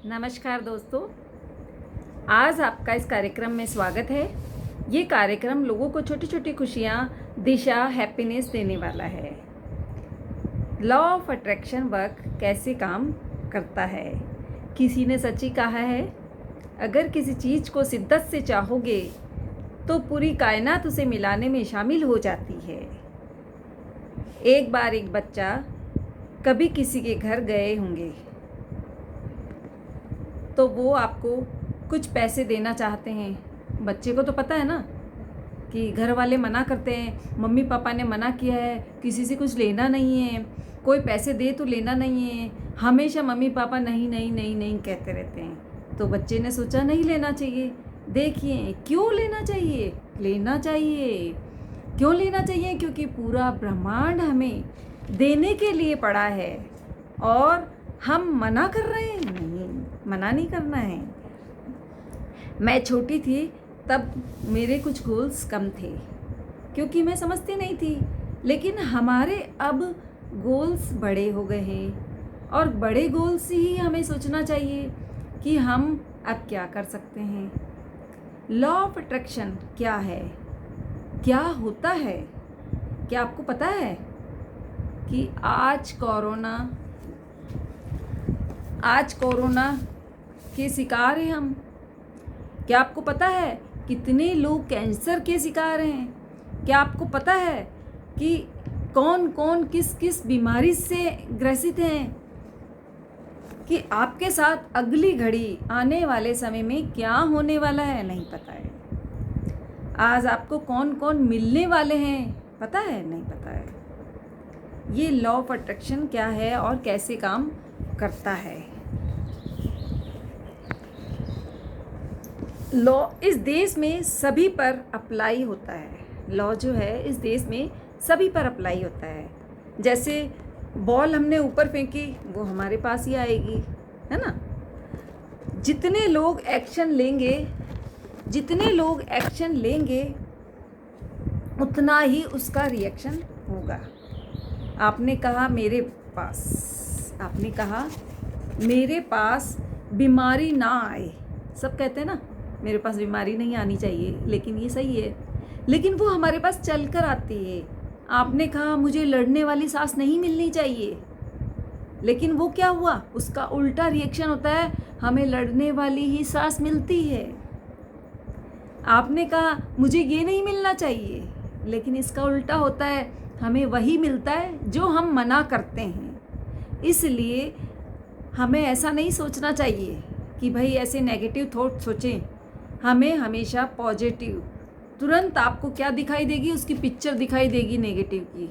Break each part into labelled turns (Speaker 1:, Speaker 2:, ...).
Speaker 1: नमस्कार दोस्तों, आज आपका इस कार्यक्रम में स्वागत है। ये कार्यक्रम लोगों को छोटी छोटी खुशियाँ, दिशा, हैप्पीनेस देने वाला है। लॉ ऑफ अट्रैक्शन वर्क कैसे काम करता है? किसी ने सच ही कहा है, अगर किसी चीज़ को शिद्दत से चाहोगे तो पूरी कायनात उसे मिलाने में शामिल हो जाती है। एक बार एक बच्चा कभी किसी के घर गए होंगे तो वो आपको कुछ पैसे देना चाहते हैं। बच्चे को तो पता है ना कि घर वाले मना करते हैं, मम्मी पापा ने मना किया है, किसी से कुछ लेना नहीं है, कोई पैसे दे तो लेना नहीं है। हमेशा मम्मी पापा नहीं नहीं नहीं नहीं कहते रहते हैं। तो बच्चे ने सोचा नहीं लेना चाहिए। देखिए क्यों लेना चाहिए? लेना चाहिए। क्यों लेना चाहिए? क्योंकि पूरा ब्रह्मांड हमें देने के लिए पड़ा है और हम मना कर रहे हैं। नहीं, मना नहीं करना है। मैं छोटी थी तब मेरे कुछ गोल्स कम थे क्योंकि मैं समझती नहीं थी, लेकिन हमारे अब गोल्स बड़े हो गए हैं और बड़े गोल्स ही हमें सोचना चाहिए कि हम अब क्या कर सकते हैं। लॉ ऑफ अट्रैक्शन क्या है, क्या होता है? क्या आपको पता है कि आज कोरोना के शिकार हैं हम? क्या आपको पता है कितने लोग कैंसर के शिकार हैं? क्या आपको पता है कि कौन कौन किस किस बीमारी से ग्रसित हैं? कि आपके साथ अगली घड़ी आने वाले समय में क्या होने वाला है नहीं पता है। आज आपको कौन कौन मिलने वाले हैं पता है नहीं पता है। ये लॉ ऑफ अट्रैक्शन क्या है और कैसे काम करता है? लॉ इस देश में सभी पर अप्लाई होता है। लॉ जो है इस देश में सभी पर अप्लाई होता है। जैसे बॉल हमने ऊपर फेंकी वो हमारे पास ही आएगी, है ना? जितने लोग एक्शन लेंगे उतना ही उसका रिएक्शन होगा। आपने कहा मेरे पास बीमारी ना आए। सब कहते हैं ना मेरे पास बीमारी नहीं आनी चाहिए, लेकिन ये सही है, लेकिन वो हमारे पास चल कर आती है। आपने कहा मुझे लड़ने वाली सांस नहीं मिलनी चाहिए, लेकिन वो क्या हुआ? उसका उल्टा रिएक्शन होता है, हमें लड़ने वाली ही सांस मिलती है। आपने कहा मुझे ये नहीं मिलना चाहिए, लेकिन इसका उल्टा होता है, हमें वही मिलता है जो हम मना करते हैं। इसलिए हमें ऐसा नहीं सोचना चाहिए कि भाई ऐसे नेगेटिव थॉट सोचें। हमें हमेशा पॉजिटिव, तुरंत आपको क्या दिखाई देगी? उसकी पिक्चर दिखाई देगी नेगेटिव की।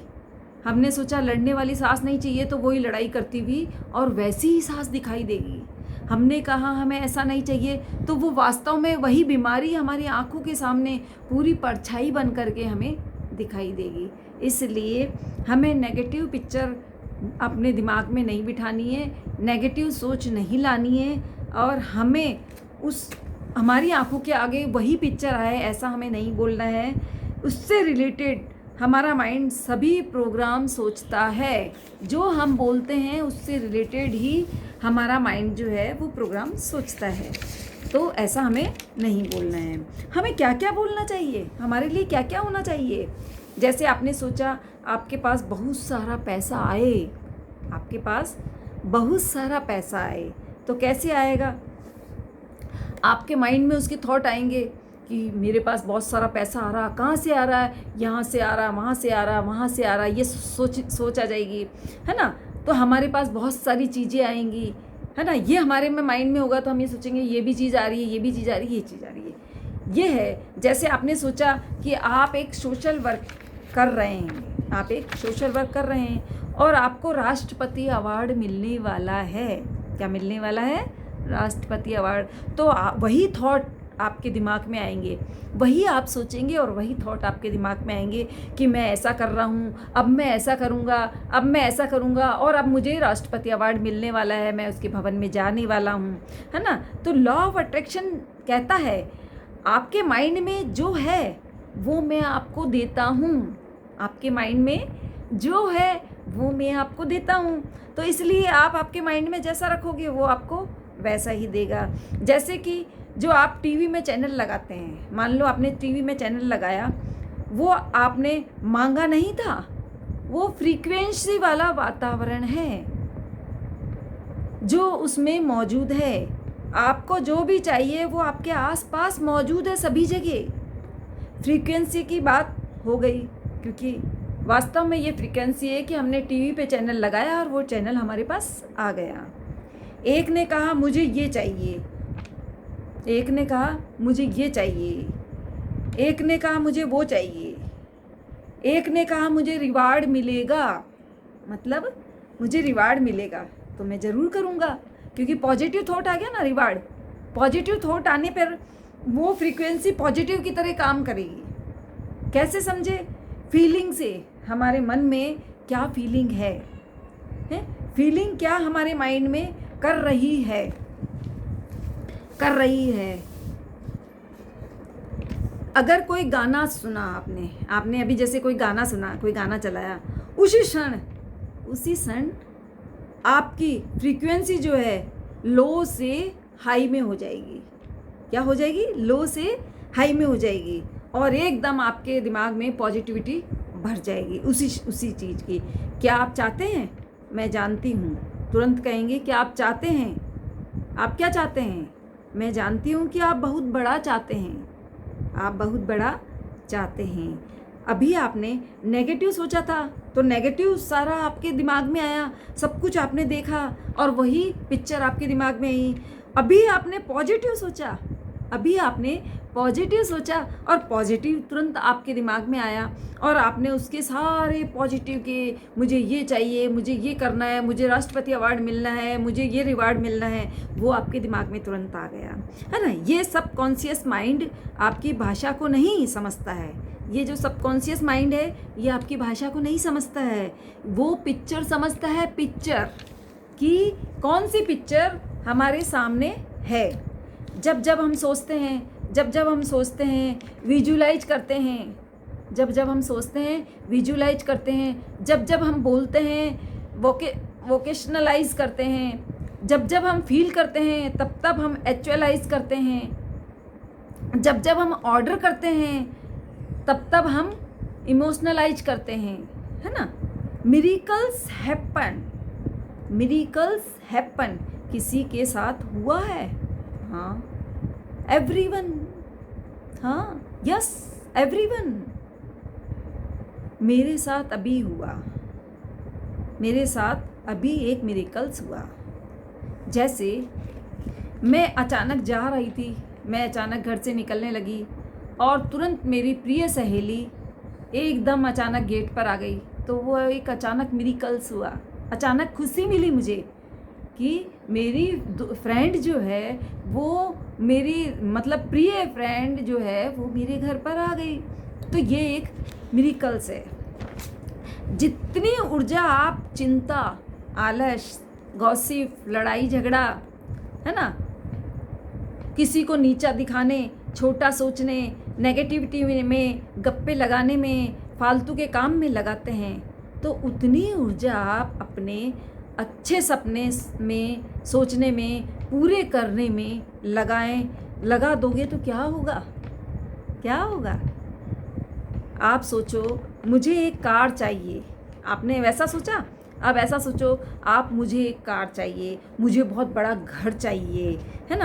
Speaker 1: हमने सोचा लड़ने वाली सांस नहीं चाहिए तो वही लड़ाई करती हुई और वैसी ही सांस दिखाई देगी। हमने कहा हमें ऐसा नहीं चाहिए तो वो वास्तव में वही बीमारी हमारी आंखों के सामने पूरी परछाई बन करके हमें दिखाई देगी। इसलिए हमें नेगेटिव पिक्चर अपने दिमाग में नहीं बिठानी है, नेगेटिव सोच नहीं लानी है, और हमें हमारी आंखों के आगे वही पिक्चर आए ऐसा हमें नहीं बोलना है। उससे रिलेटेड हमारा माइंड सभी प्रोग्राम सोचता है। जो हम बोलते हैं उससे रिलेटेड ही हमारा माइंड जो है वो प्रोग्राम सोचता है। तो ऐसा हमें नहीं बोलना है। हमें क्या क्या बोलना चाहिए, हमारे लिए क्या क्या होना चाहिए? जैसे आपने सोचा आपके पास बहुत सारा पैसा आए, तो कैसे आएगा? आपके माइंड में उसके थॉट आएंगे कि मेरे पास बहुत सारा पैसा आ रहा, कहाँ से आ रहा है? यहाँ से आ रहा, वहाँ से आ रहा, वहाँ से आ रहा, ये सोच आ जाएगी, है ना? तो हमारे पास बहुत सारी चीज़ें आएंगी, है ना? ये हमारे में माइंड में होगा तो हम ये सोचेंगे ये भी चीज़ आ रही है, ये भी चीज़ आ रही है, ये चीज़ आ रही है। ये है जैसे आपने सोचा कि आप एक सोशल वर्क कर रहे हैं, और आपको राष्ट्रपति अवार्ड मिलने वाला है। क्या मिलने वाला है? राष्ट्रपति अवार्ड। तो वही थॉट आपके दिमाग में आएंगे, वही आप सोचेंगे और वही थॉट आपके दिमाग में आएंगे कि मैं ऐसा कर रहा हूँ, अब मैं ऐसा करूँगा और अब मुझे राष्ट्रपति अवार्ड मिलने वाला है, मैं उसके भवन में जाने वाला हूँ, है ना? तो लॉ ऑफ अट्रैक्शन कहता है आपके माइंड में जो है वो मैं आपको देता हूँ। आपके माइंड में जो है वो मैं आपको देता हूँ। तो इसलिए आप आपके माइंड में जैसा रखोगे वो आपको वैसा ही देगा। जैसे कि जो आप टीवी में चैनल लगाते हैं, मान लो आपने टीवी में चैनल लगाया, वो आपने मांगा नहीं था, वो फ्रीक्वेंसी वाला वातावरण है जो उसमें मौजूद है। आपको जो भी चाहिए वो आपके आसपास मौजूद है सभी जगह। फ्रीक्वेंसी की बात हो गई, क्योंकि वास्तव में ये फ्रीक्वेंसी है कि हमने टीवी पे चैनल लगाया और वो चैनल हमारे पास आ गया। एक ने कहा मुझे ये चाहिए, एक ने कहा मुझे ये चाहिए, एक ने कहा मुझे वो चाहिए, एक ने कहा मुझे रिवार्ड मिलेगा, मतलब मुझे रिवार्ड मिलेगा तो मैं ज़रूर करूँगा, क्योंकि पॉजिटिव थॉट आ गया ना। रिवार्ड, पॉजिटिव थॉट आने पर वो फ्रीक्वेंसी पॉजिटिव की तरह काम करेगी। कैसे समझे? फीलिंग से, हमारे मन में क्या फीलिंग है, फीलिंग क्या हमारे माइंड में कर रही है। अगर कोई गाना सुना आपने अभी, जैसे कोई गाना सुना, कोई गाना चलाया, उसी क्षण आपकी फ्रीक्वेंसी जो है लो से हाई में हो जाएगी। क्या हो जाएगी? लो से हाई में हो जाएगी, और एकदम आपके दिमाग में पॉजिटिविटी भर जाएगी उसी चीज़ की। क्या आप चाहते हैं? मैं जानती हूँ, तुरंत कहेंगे कि आप चाहते हैं। आप क्या चाहते हैं? मैं जानती हूँ कि आप बहुत बड़ा चाहते हैं, आप बहुत बड़ा चाहते हैं। अभी आपने नेगेटिव सोचा था तो नेगेटिव सारा आपके दिमाग में आया, सब कुछ आपने देखा और वही पिक्चर आपके दिमाग में आई। अभी आपने पॉजिटिव सोचा और पॉजिटिव तुरंत आपके दिमाग में आया, और आपने उसके सारे पॉजिटिव के, मुझे ये चाहिए, मुझे ये करना है, मुझे राष्ट्रपति अवार्ड मिलना है, मुझे ये रिवार्ड मिलना है, वो आपके दिमाग में तुरंत आ गया, है ना। ये सब कॉन्शियस माइंड आपकी भाषा को नहीं समझता है। ये जो सबकॉन्शियस माइंड है ये आपकी भाषा को नहीं समझता है, वो पिक्चर समझता है। पिक्चर कि कौन सी पिक्चर हमारे सामने है। जब हम सोचते हैं, विजुलाइज करते हैं, जब हम सोचते हैं विजुलाइज करते हैं, जब हम बोलते हैं वोकेशनलाइज करते हैं, जब हम फील करते हैं तब हम एक्चुअलाइज करते हैं, जब हम ऑर्डर करते हैं तब हम इमोशनलाइज करते हैं, है ना। मिरेकल्स हैपन किसी के साथ हुआ है? हाँ, एवरीवन, हाँ, यस, एवरीवन। मेरे साथ अभी एक मिरेकल्स हुआ। जैसे मैं अचानक जा रही थी, मैं अचानक घर से निकलने लगी और तुरंत मेरी प्रिय सहेली एकदम अचानक गेट पर आ गई। तो वो एक अचानक मिरेकल्स हुआ, अचानक खुशी मिली मुझे कि मेरी फ्रेंड जो है वो मेरी, मतलब प्रिय फ्रेंड जो है वो मेरे घर पर आ गई। तो ये एक मिरेकल्स है। जितनी ऊर्जा आप चिंता, आलस, गॉसिप, लड़ाई झगड़ा, है ना, किसी को नीचा दिखाने, छोटा सोचने, नेगेटिविटी में, गप्पे लगाने में, फालतू के काम में लगाते हैं, तो उतनी ऊर्जा आप अपने अच्छे सपने में, सोचने में, पूरे करने में लगा दोगे तो क्या होगा? आप सोचो मुझे एक कार चाहिए, आपने वैसा सोचा। अब ऐसा सोचो आप, मुझे एक कार चाहिए, मुझे बहुत बड़ा घर चाहिए, है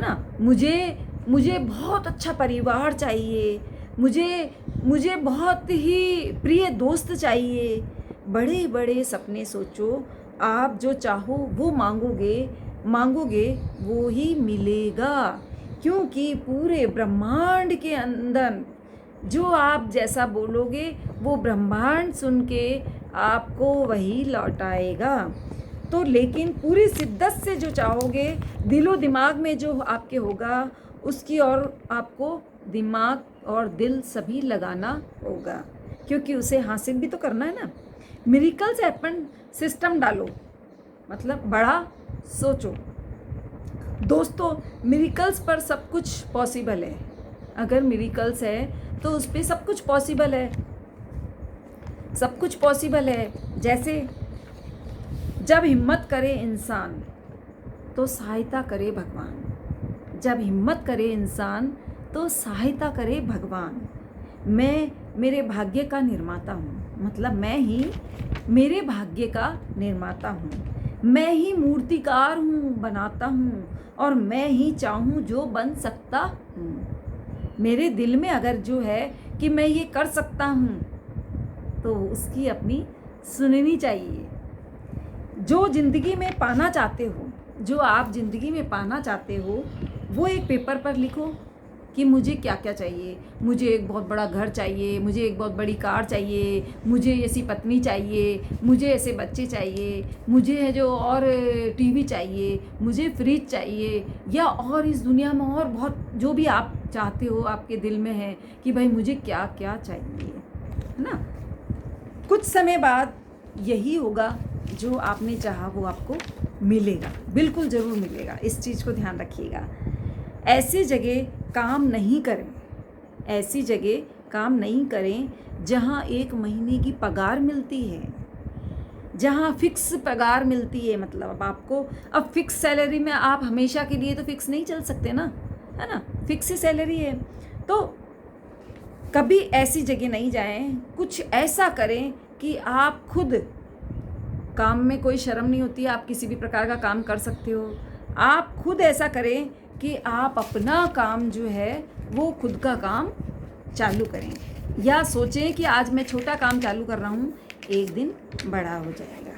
Speaker 1: ना, मुझे बहुत अच्छा परिवार चाहिए, मुझे बहुत ही प्रिय दोस्त चाहिए। बड़े बड़े सपने सोचो, आप जो चाहो वो मांगोगे वो ही मिलेगा, क्योंकि पूरे ब्रह्मांड के अंदर जो आप जैसा बोलोगे वो ब्रह्मांड सुन के आपको वही लौटाएगा। तो लेकिन पूरी शिद्दत से जो चाहोगे, दिलो दिमाग में जो आपके होगा, उसकी और आपको दिमाग और दिल सभी लगाना होगा, क्योंकि उसे हासिल भी तो करना है ना। मिरेकल्स हैपन सिस्टम डालो, मतलब बड़ा सोचो। दोस्तों, मिरेकल्स पर सब कुछ पॉसिबल है। अगर मिरेकल्स है तो उस पर सब कुछ पॉसिबल है। जैसे जब हिम्मत करे इंसान, तो सहायता करे भगवान। जब हिम्मत करे इंसान तो सहायता करे भगवान। मैं मेरे भाग्य का निर्माता हूँ, मतलब मैं ही मेरे भाग्य का निर्माता हूँ। मैं ही मूर्तिकार हूँ, बनाता हूँ, और मैं ही चाहूँ जो बन सकता हूँ। मेरे दिल में अगर जो है कि मैं ये कर सकता हूँ तो उसकी अपनी सुननी चाहिए। जो ज़िंदगी में पाना चाहते हो, जो आप ज़िंदगी में पाना चाहते हो, वो एक पेपर पर लिखो कि मुझे क्या क्या चाहिए। मुझे एक बहुत बड़ा घर चाहिए, मुझे एक बहुत बड़ी कार चाहिए, मुझे ऐसी पत्नी चाहिए, मुझे ऐसे बच्चे चाहिए, मुझे है जो और टीवी चाहिए, मुझे फ्रिज चाहिए, या और इस दुनिया में और बहुत जो भी आप चाहते हो आपके दिल में है कि भाई मुझे क्या क्या चाहिए, है ना। कुछ समय बाद यही होगा जो आपने चाहा वो आपको मिलेगा, बिल्कुल ज़रूर मिलेगा। इस चीज़ को ध्यान रखिएगा। ऐसी जगह काम नहीं करें, ऐसी जगह काम नहीं करें जहाँ 1 महीने की पगार मिलती है, जहाँ फिक्स पगार मिलती है। मतलब अब आपको अब फिक्स सैलरी में आप हमेशा के लिए तो फिक्स नहीं चल सकते ना, है ना। फिक्स ही सैलरी है, तो कभी ऐसी जगह नहीं जाएं। कुछ ऐसा करें कि आप खुद, काम में कोई शर्म नहीं होती, आप किसी भी प्रकार का काम कर सकते हो। आप खुद ऐसा करें कि आप अपना काम जो है वो खुद का काम चालू करें, या सोचें कि आज मैं छोटा काम चालू कर रहा हूँ, एक दिन बड़ा हो जाएगा।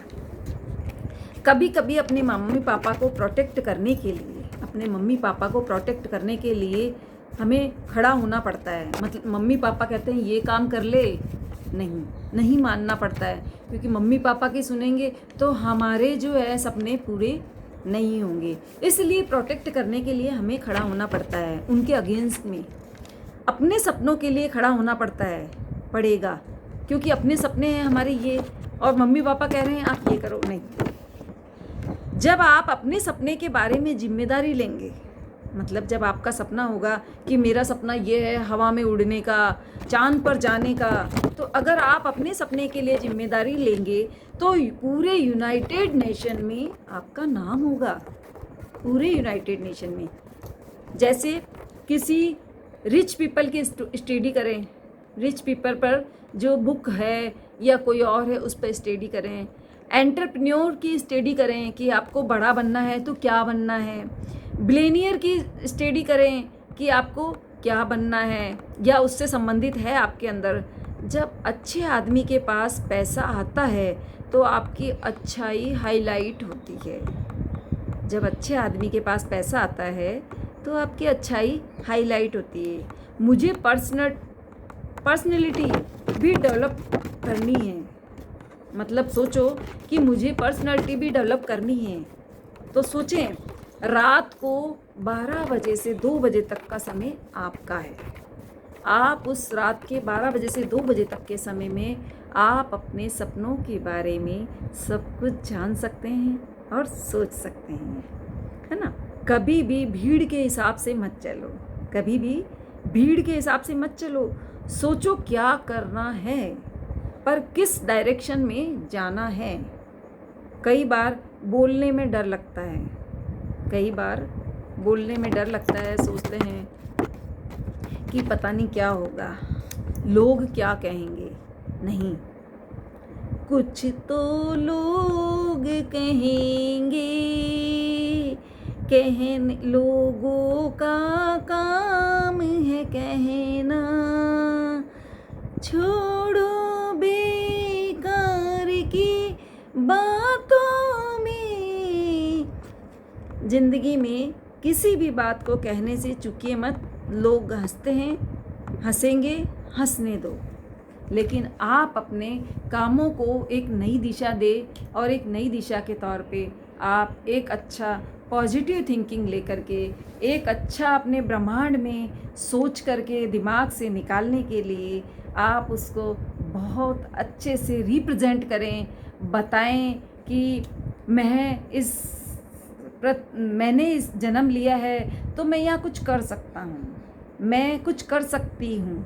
Speaker 1: कभी कभी अपने मम्मी पापा को प्रोटेक्ट करने के लिए, अपने मम्मी पापा को प्रोटेक्ट करने के लिए हमें खड़ा होना पड़ता है। मतलब मम्मी पापा कहते हैं ये काम कर ले, नहीं मानना पड़ता है, क्योंकि मम्मी पापा की सुनेंगे तो हमारे जो है सपने पूरे नहीं होंगे। इसलिए प्रोटेक्ट करने के लिए हमें खड़ा होना पड़ता है, उनके अगेंस्ट में अपने सपनों के लिए खड़ा होना पड़ेगा, क्योंकि अपने सपने हैं हमारे ये, और मम्मी पापा कह रहे हैं आप ये करो। नहीं, जब आप अपने सपने के बारे में जिम्मेदारी लेंगे, मतलब जब आपका सपना होगा कि मेरा सपना ये है हवा में उड़ने का, चांद पर जाने का, तो अगर आप अपने सपने के लिए जिम्मेदारी लेंगे तो पूरे यूनाइटेड नेशन में आपका नाम होगा, पूरे यूनाइटेड नेशन में। जैसे किसी रिच पीपल की स्टडी करें, रिच पीपल पर जो बुक है या कोई और है उस पर स्टडी करें। एंटरप्रेन्योर की स्टडी करें कि आपको बड़ा बनना है तो क्या बनना है। बिलियनियर की स्टडी करें कि आपको क्या बनना है या उससे संबंधित है आपके अंदर। जब अच्छे आदमी के पास पैसा आता है तो आपकी अच्छाई हाईलाइट होती है। जब अच्छे आदमी के पास पैसा आता है तो आपकी अच्छाई हाईलाइट होती है। मुझे पर्सनैलिटी भी डेवलप करनी है, मतलब सोचो कि मुझे पर्सनैलिटी भी डेवलप करनी है, तो सोचें रात को 12 बजे से 2 बजे तक का समय आपका है। आप उस रात के 12 बजे से 2 बजे तक के समय में आप अपने सपनों के बारे में सब कुछ जान सकते हैं और सोच सकते हैं, है ना। कभी भी भीड़ के हिसाब से मत चलो, कभी भी भीड़ के हिसाब से मत चलो। सोचो क्या करना है, पर किस डायरेक्शन में जाना है। कई बार बोलने में डर लगता है, कई बार बोलने में डर लगता है, सोचते हैं कि पता नहीं क्या होगा, लोग क्या कहेंगे। नहीं, कुछ तो लोग कहेंगे, कहने लोगों का काम है कहना, छोड़ो बेकार की बातों में। ज़िंदगी में किसी भी बात को कहने से चूकिए मत। लोग हंसते हैं, हंसेंगे, हंसने दो, लेकिन आप अपने कामों को एक नई दिशा दे, और एक नई दिशा के तौर पे आप एक अच्छा पॉजिटिव थिंकिंग लेकर के, एक अच्छा अपने ब्रह्मांड में सोच करके दिमाग से निकालने के लिए आप उसको बहुत अच्छे से रिप्रेजेंट करें, बताएं कि मैंने इस जन्म लिया है तो मैं यहाँ कुछ कर सकता हूँ, मैं कुछ कर सकती हूँ,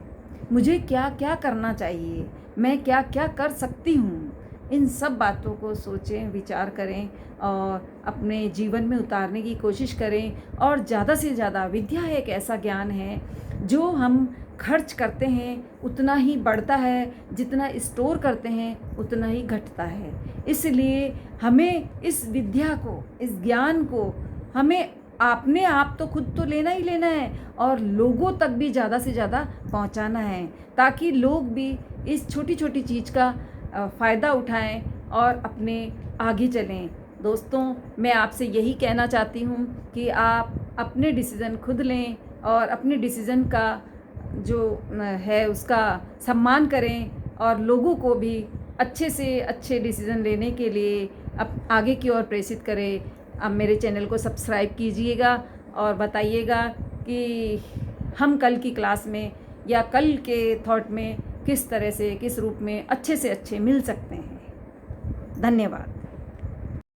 Speaker 1: मुझे क्या क्या करना चाहिए, मैं क्या क्या कर सकती हूँ। इन सब बातों को सोचें, विचार करें और अपने जीवन में उतारने की कोशिश करें। और ज़्यादा से ज़्यादा विद्या एक ऐसा ज्ञान है जो हम खर्च करते हैं उतना ही बढ़ता है, जितना स्टोर करते हैं उतना ही घटता है। इसलिए हमें इस विद्या को, इस ज्ञान को हमें अपने आप तो खुद तो लेना ही लेना है और लोगों तक भी ज़्यादा से ज़्यादा पहुंचाना है, ताकि लोग भी इस छोटी छोटी चीज़ का फ़ायदा उठाएं और अपने आगे चलें। दोस्तों, मैं आपसे यही कहना चाहती हूँ कि आप अपने डिसीज़न खुद लें और अपने डिसीज़न का जो है उसका सम्मान करें और लोगों को भी अच्छे से अच्छे डिसीज़न लेने के लिए आगे की ओर प्रेरित करें। अब मेरे चैनल को सब्सक्राइब कीजिएगा और बताइएगा कि हम कल की क्लास में या कल के थॉट में किस तरह से, किस रूप में अच्छे से अच्छे मिल सकते हैं। धन्यवाद।